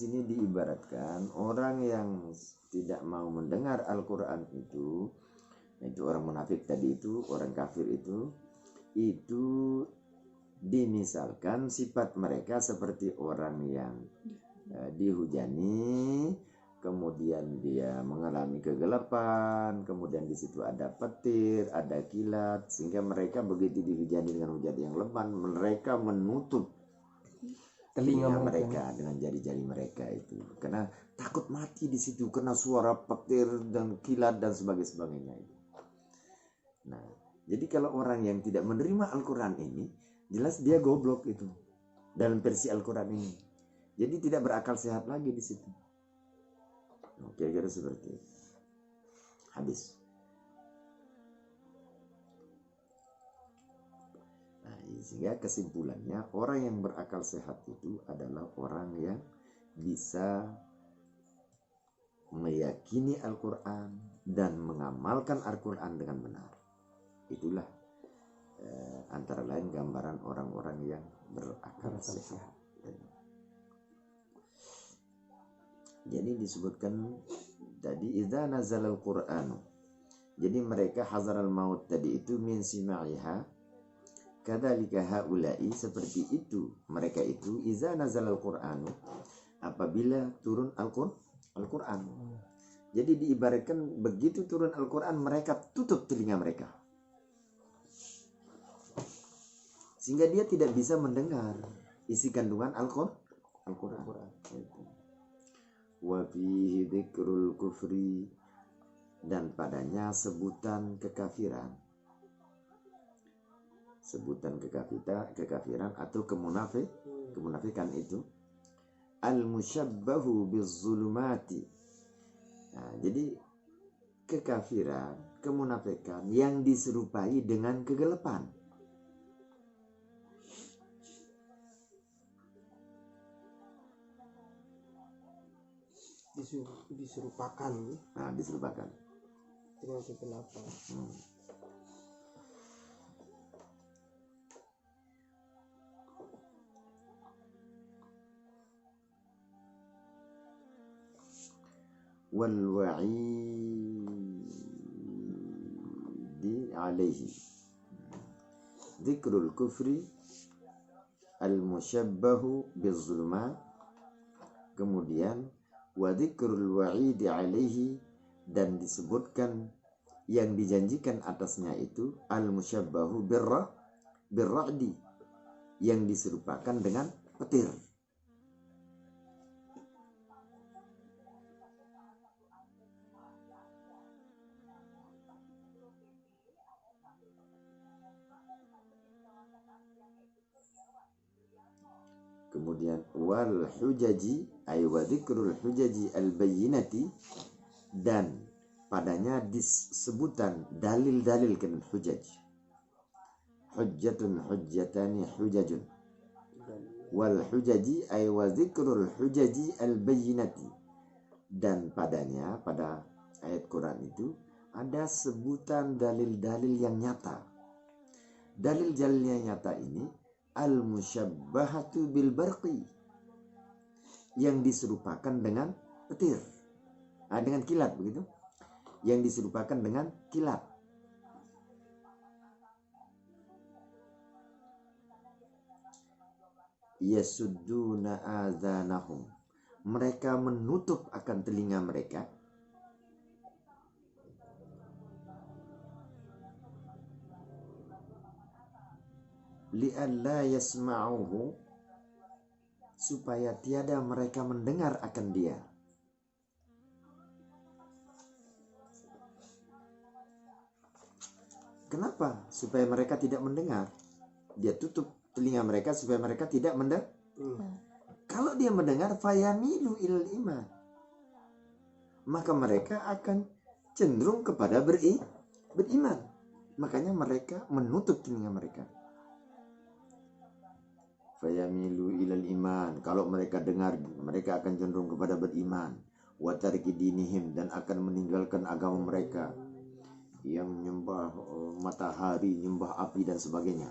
sini diibaratkan orang yang tidak mau mendengar Al-Quran itu orang munafik tadi itu, orang kafir itu dimisalkan sifat mereka seperti orang yang dihujani, kemudian dia mengalami kegelapan, kemudian di situ ada petir, ada kilat, sehingga mereka begitu dihujani dengan hujan yang lebat, mereka menutup telinga mereka dengan jari-jari mereka itu, karena takut mati di situ karena suara petir dan kilat dan sebagainya itu. Nah, jadi kalau orang yang tidak menerima Al-Quran ini, jelas dia goblok itu dalam versi Al-Quran ini. Jadi tidak berakal sehat lagi di situ. Kira-kira seperti itu. Habis. Nah, sehingga kesimpulannya orang yang berakal sehat itu adalah orang yang bisa meyakini Al-Quran dan mengamalkan Al-Quran dengan benar. Itulah antara lain gambaran orang-orang yang berakal sehat. Jadi disebutkan tadi idza nazalal Qur'an. Jadi mereka hazaral maut tadi itu min sima'iha. Kadzalika haula'i, seperti itu mereka itu idza nazalal Qur'an, apabila turun Al-Qur'an. Jadi diibaratkan begitu turun Al-Qur'an mereka tutup telinga mereka, sehingga dia tidak bisa mendengar isi kandungan Al-Qur'an. Wa fihi dzikrul kufri, dan padanya sebutan kekafiran. Sebutan kekafiran atau kemunafikan itu al-musyabbahu bizzulumati. Nah, jadi kekafiran, kemunafikan yang diserupai dengan kegelapan. Diserupakan. Nah, diserupakan dengan kegelapan. Wal wa'idi alaihi dzikrul kufri al musyabbahu bizzulumat, kemudian wa dzikrul wa'idi alaihi, dan disebutkan yang dijanjikan atasnya itu al musyabbahu birra'di, yang diserupakan dengan petir. Kemudian wal hujaji ay wa dzikrul hujaji al bayyinati, dan padanya disebutan dalil-dalil kan hujaj. Hujjatun hujjatani hujajun. Wal hujaji ay wa dzikrul hujaji al bayyinati, dan padanya pada ayat Quran itu ada sebutan dalil-dalil yang nyata. Dalil-dalil yang nyata ini al-musyabbahatu bil barqi, yang diserupakan dengan petir, dengan kilat, begitu, yang diserupakan dengan kilat. Yasudduna adzanahum, mereka menutup akan telinga mereka, li'alla yasma'uhu, supaya tiada mereka mendengar akan dia. Kenapa? Supaya mereka tidak mendengar. Dia tutup telinga mereka supaya mereka tidak mendengar. Kalau dia mendengar, fayamilu ilal iman, maka mereka akan cenderung kepada beriman. Makanya mereka menutup telinga mereka. Fayamilu ilal iman, kalau mereka dengar, mereka akan cenderung kepada beriman. Wa tarki dinihim, dan akan meninggalkan agama mereka yang menyembah matahari, menyembah api dan sebagainya.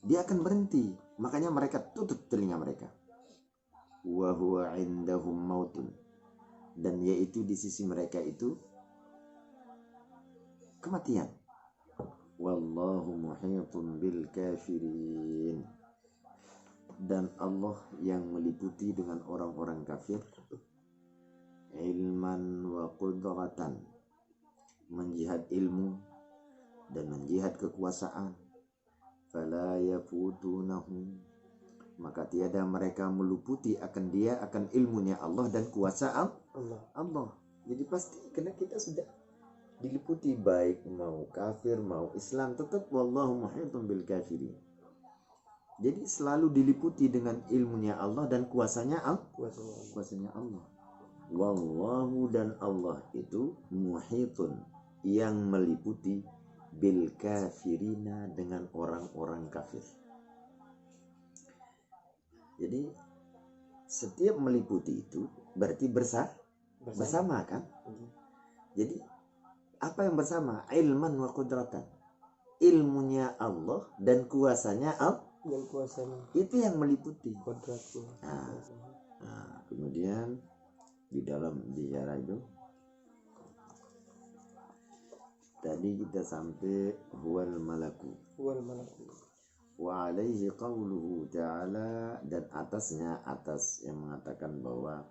Dia akan berhenti, makanya mereka tutup telinga mereka. wa huwa indahum mautun, dan yaitu di sisi mereka itu kematian. Wallahu muhitun bil kafirin, dan Allah yang meliputi dengan orang-orang kafir ilman wa qudratan, menjihad ilmu dan menjihad kekuasaan. Fala yafutunahu, maka tiada mereka meluputi akan dia, akan ilmunya Allah dan kuasa Allah. Jadi pasti karena kita sudah diliputi, baik mau kafir mau Islam, tetap wallahu muhitun bil kafirin. Jadi selalu diliputi dengan ilmunya Allah dan kuasanya Allah. Wallahu, dan Allah itu muhitun, yang meliputi bil kafirina, dengan orang-orang kafir. Jadi setiap meliputi itu berarti bersama kan? Jadi apa yang bersama? Ilman wa qudratan. Ilmunya Allah dan kuasanya itu yang meliputi. Nah, kemudian di dalam bicara itu tadi kita sampai huwal malaku wa alaihi qawluhu ta'ala, dan atasnya, atas yang mengatakan bahwa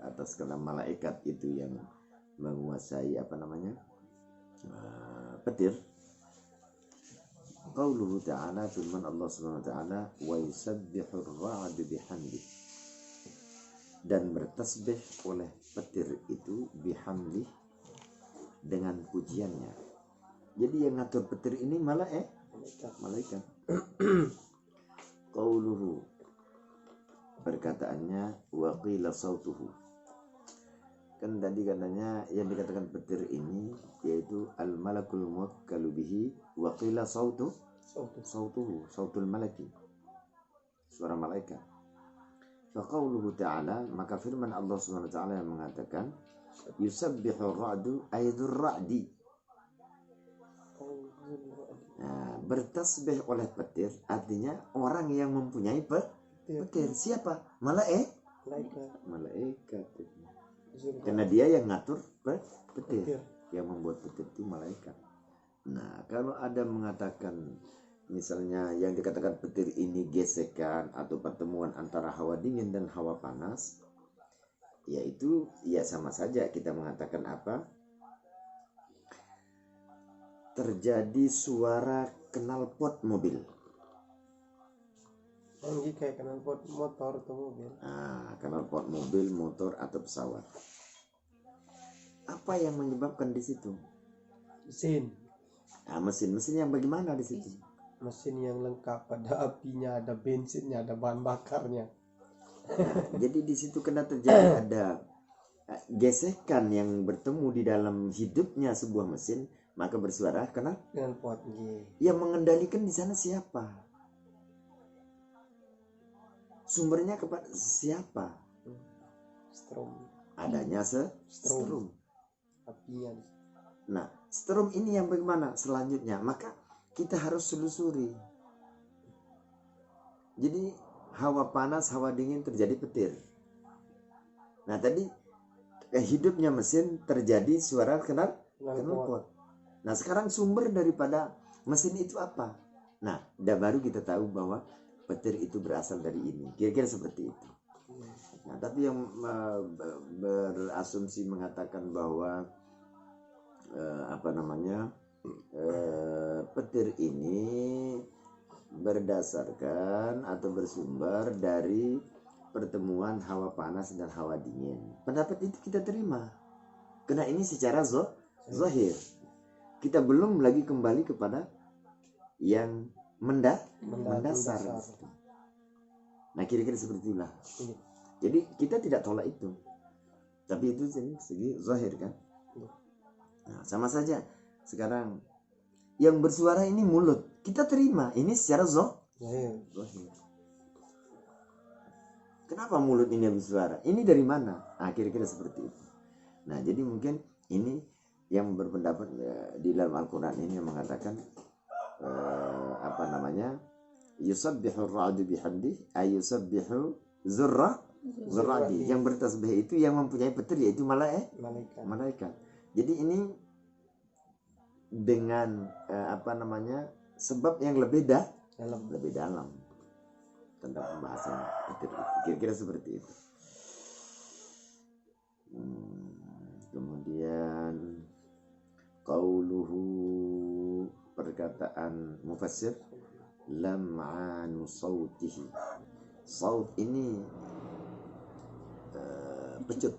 atas kala malaikat itu yang menguasai petir. Qauluhu ta'ala, firman Allah Subhanahu wa ta'ala, wa yusabbihur ra'du bihamdi, dan bertasbih oleh petir itu bihamdi, dengan pujiannya. Jadi yang ngatur petir ini malaikat. Qauluhu, perkataannya, wa qila sautuhu, kan tadi katanya yang dikatakan petir ini yaitu al malakul muwakkalu bihi, wa qila sautuhu sautul malaki, suara malaikat. Fa qauluhu ta'ala, maka firman Allah Subhanahu wa ta'ala yang mengatakan yusabbihu ar-ra'du aydur ra'di. Nah, bertasbih oleh petir artinya orang yang mempunyai petir. Siapa? Malaikat. Karena dia yang ngatur petir. Yang membuat petir itu malaikat. Nah, kalau ada mengatakan misalnya yang dikatakan petir ini gesekan atau pertemuan antara hawa dingin dan hawa panas, yaitu ya sama saja kita mengatakan apa? Terjadi suara knalpot mobil. Ini kayak knalpot motor atau mobil. Knalpot mobil, motor atau pesawat. Apa yang menyebabkan di situ? Mesin. Mesin yang bagaimana di situ? Mesin yang lengkap, ada apinya, ada bensinnya, ada bahan bakarnya. Jadi di situ kena terjadi ada gesekan yang bertemu di dalam hidupnya sebuah mesin, maka bersuara knalpot. Yang mengendalikan di sana siapa? Sumbernya kepada siapa? Strom. Adanya strom. Apinya. Nah, strom ini yang bagaimana selanjutnya? Maka kita harus selusuri. Jadi hawa panas, hawa dingin terjadi petir. Nah tadi hidupnya mesin terjadi suara knalpot. Nah sekarang sumber daripada mesin itu apa? Nah baru kita tahu bahwa petir itu berasal dari ini. Kira-kira seperti itu. Nah tapi yang berasumsi mengatakan bahwa petir ini berdasarkan atau bersumber dari pertemuan hawa panas dan hawa dingin. Pendapat itu kita terima. Karena ini secara zahir. Kita belum lagi kembali kepada yang mendasar. Nah kira-kira seperti itulah. Jadi kita tidak tolak itu. Tapi itu segi zahir kan. Nah, sama saja. Sekarang yang bersuara ini mulut, kita terima ini secara zahir. Kenapa mulut ini bersuara? Ini dari mana? Kira-kira seperti itu. Nah jadi mungkin ini yang berpendapat di dalam Al-Quran ini yang mengatakan Yusabbihu ar-ra'du bihamdi ay yusabbihu zurradi. Yang bertasbih itu yang mempunyai petir, yaitu malaikat. Jadi ini dengan sebab yang lebih dalam tentang pembahasan petir itu. Kira-kira seperti itu. Kemudian qauluhu, perkataan mufassir, lam'anu sautihi. Saut ini pecut.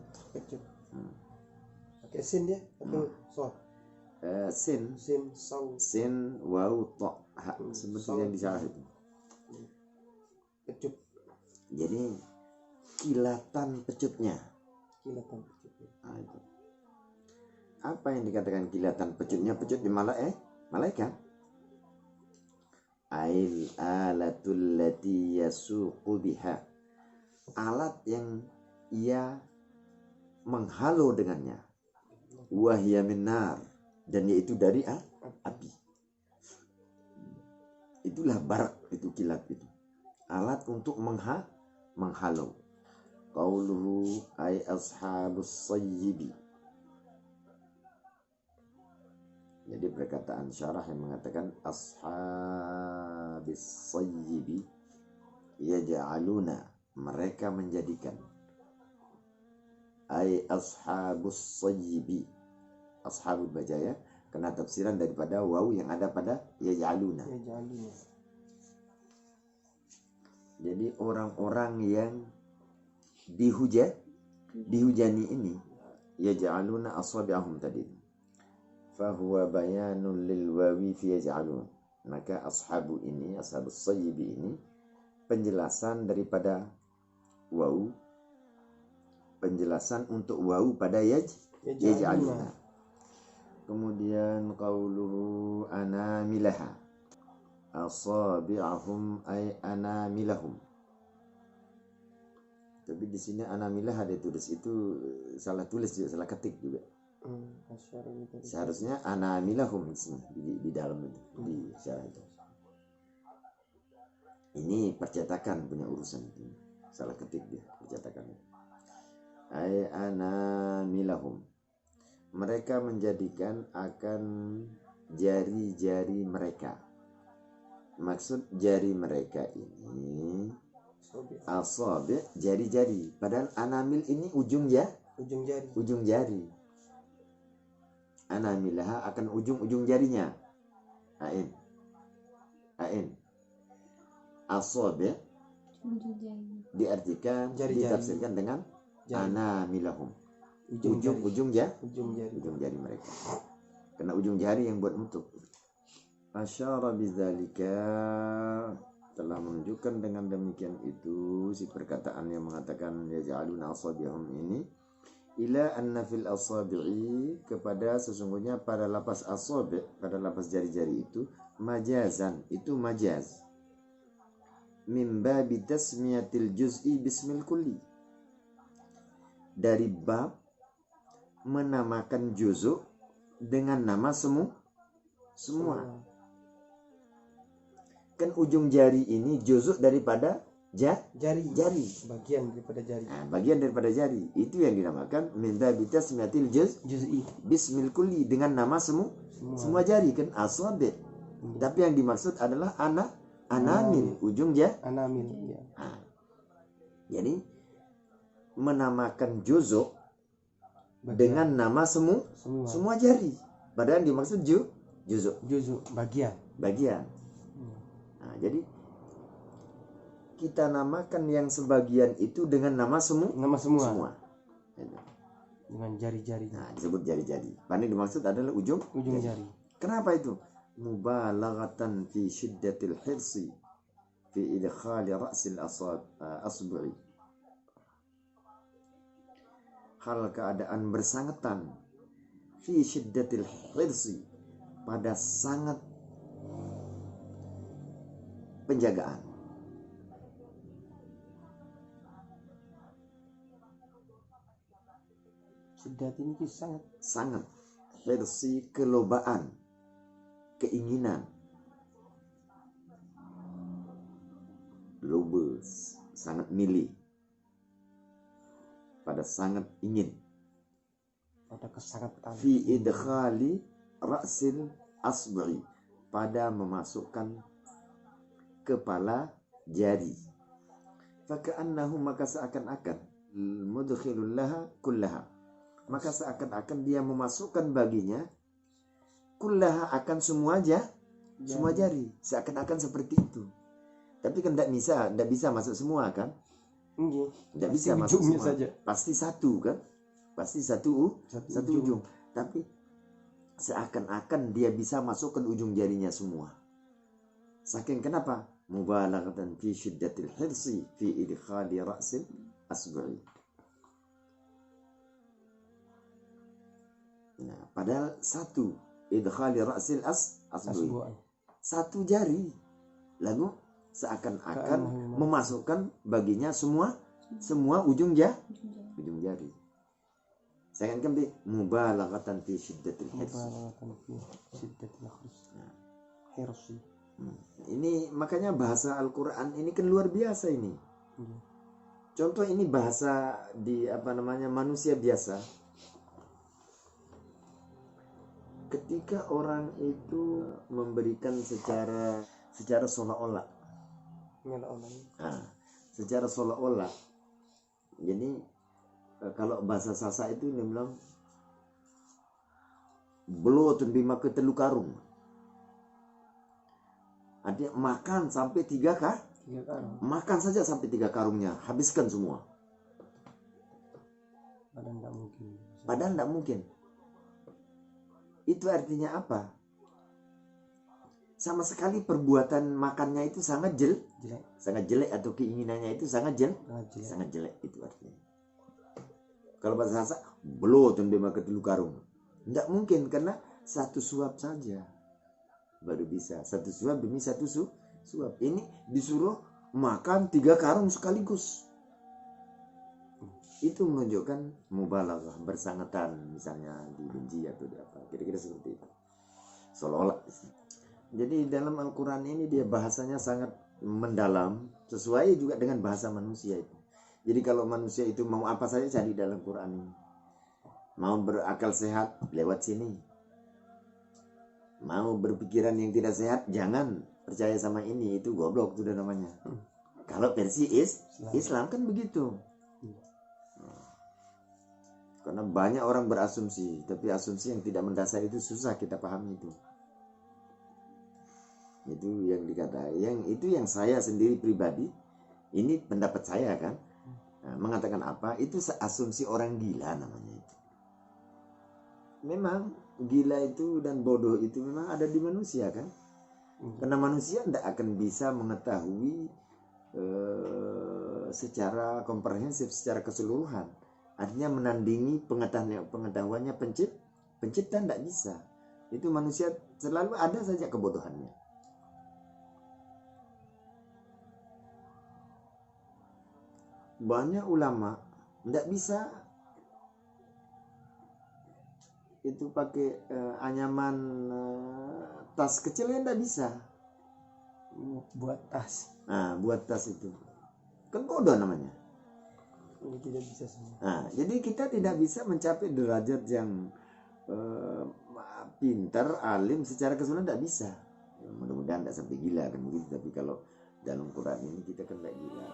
Pakai sin ya atau sod? Sin saut. Sin waw ta ha, seperti yang disyarah itu. Pecut. Jadi kilatan pecutnya. Nah, itu. Apa yang dikatakan kilatan pecutnya? Pecut di malaikat. Ail alatul lati yasuqu biha, alat yang ia menghalau dengannya. Wahya minar, dan yaitu dari api. Itulah barak, itu kilat itu. Alat untuk menghalau. Qauluhu ay ashabus sayyibi. Jadi perkataan syarah yang mengatakan ashabis sayyibi yaj'aluna, mereka menjadikan. Ay ashabus sayyibi, ashabul bajaya, kena tafsiran daripada waw yang ada pada yaj'aluna. Jadi orang-orang yang dihujani ini, yaj'aluna asabi'ahum tadi, fahuwa bayanun lil wawi fi yaj'alun. Maka ashabu ini, ashabus sayyibi ini penjelasan daripada waw, penjelasan untuk waw pada yaj'aluna. Kemudian qauluhu anamilaha, asabi'ahum ay anamilahum. Tapi di sini anamilah ada tulis, itu salah tulis juga, salah ketik juga. Seharusnya anamilahum di dalam itu, di syarah itu. Ini percetakan punya urusan itu. Salah ketik dia percetakan. Ay anamilahum, mereka menjadikan akan jari-jari mereka. Maksud jari mereka ini asabi', jari-jari. Padahal anamil ini ujung jari. Anamilaha akan ujung jarinya. Ain. Asabi' diartikan, ditafsirkan dengan anamilahum. Ujung jari mereka. Karena ujung jari yang buat nutup. Asyara bidzalika, telah menunjukkan dengan demikian itu, si perkataan yang mengatakan yaj'aluna asabi'ahum ini, ila anna fil asabi'i, kepada sesungguhnya pada lapas asabi', pada lapas jari-jari itu, majazan, itu majaz, min babi tasmiyatil juz'i bismil kulli, dari bab menamakan juz'u dengan nama semua. Kan ujung jari ini juzuk daripada jari. Bagian daripada jari. Nah, bagian daripada jari. Itu yang dinamakan min babi tasmiyatil juz'i bismil kulli, dengan nama semua jari, kan asabi'. Tapi yang dimaksud adalah anamil, ujung anamil. Ya. Nah, jadi menamakan juzuk dengan nama semua jari. Padahal yang dimaksud juzuk bagian. Nah, jadi kita namakan yang sebagian itu dengan nama semua. Dengan jari-jari. Nah, disebut jari-jari. Padahal dimaksud adalah ujung jari. Kenapa itu? Mubalaghatan fi syiddatil hirsi fi idkhali ra'sil asbu'i. Hal keadaan bersangatan fi syiddatil hirsi, pada sangat penjagaan. Syiddat ini sangat versi kelobaan, keinginan. ar-raghbah, sangat milih, pada sangat ingin, pada kesangatan fi idkhali ra'sil asbu'i, pada memasukkan kepala jari. Faka'annahu, maka seakan-akan, mudkhilul laha kullaha, maka seakan-akan dia memasukkan baginya kullaha, akan semua semua jari, seakan-akan seperti itu. Tapi kan tidak bisa masuk semua kan? Tidak bisa masuk semua. saja. Pasti satu kan? Pasti satu ujung. Tapi seakan-akan dia bisa masukkan ujung jarinya semua. Saking kenapa? Mubalaghatan fi syiddatil hirsi fi idkhali ra'sil asbu'i. Nah, padahal satu idkhali ra'sil asbu'i, satu jari, lalu seakan-akan memasukkan baginya semua ujung jari. Saya kan di mubalaghatan fi syiddatil hirsi. Ini makanya bahasa Al-Qur'an ini kan luar biasa ini. Contoh ini bahasa di manusia biasa. Ketika orang itu memberikan secara seolah-olah. Secara seolah-olah. Jadi kalau bahasa Sasak itu dia bilang belotun bima ketelu karung. Artinya makan sampai 3 karung. Makan saja sampai 3 karungnya, habiskan semua. Padahal tidak mungkin. Itu artinya apa? Sama sekali perbuatan makannya itu sangat jelek, atau keinginannya itu sangat jelek itu artinya. Kalau bahasa Sasak, belotun bima ketelu karung. Tidak mungkin, karena satu suap saja baru bisa. Satu suap demi satu suap. Ini disuruh makan 3 karung sekaligus. Itu menunjukkan mubalaghah, bersangatan, misalnya dibenci atau di apa. Kira-kira seperti itu. Seolah-olah. Jadi dalam Al-Quran ini dia bahasanya sangat mendalam, sesuai juga dengan bahasa manusia itu. Jadi kalau manusia itu mau apa saja cari dalam Quran ini. Mau berakal sehat, lewat sini. Mau berpikiran yang tidak sehat, jangan percaya sama ini, itu goblok sudah namanya. Kalau versi Islam kan begitu. Karena banyak orang berasumsi, tapi asumsi yang tidak mendasar itu susah kita pahami itu. Itu yang dikatakan, yang saya sendiri pribadi, ini pendapat saya kan. Nah, mengatakan apa? Itu asumsi orang gila namanya itu. Memang gila itu dan bodoh itu memang ada di manusia kan. Karena manusia tidak akan bisa mengetahui secara komprehensif, secara keseluruhan. Artinya menandingi pengetahuannya pencipta tidak bisa. Itu manusia selalu ada saja kebodohannya. Banyak ulama tidak bisa itu pakai anyaman tas kecilnya tidak bisa buat tas. Nah, buat tas itu kan bodoh namanya. Tidak bisa semua. Nah, jadi kita tidak bisa mencapai derajat yang pintar, alim secara keseluruhan tidak bisa. Mudah-mudahan tidak sampai gila kan begitu. Tapi kalau dalam Quran ini kita kan tidak gila.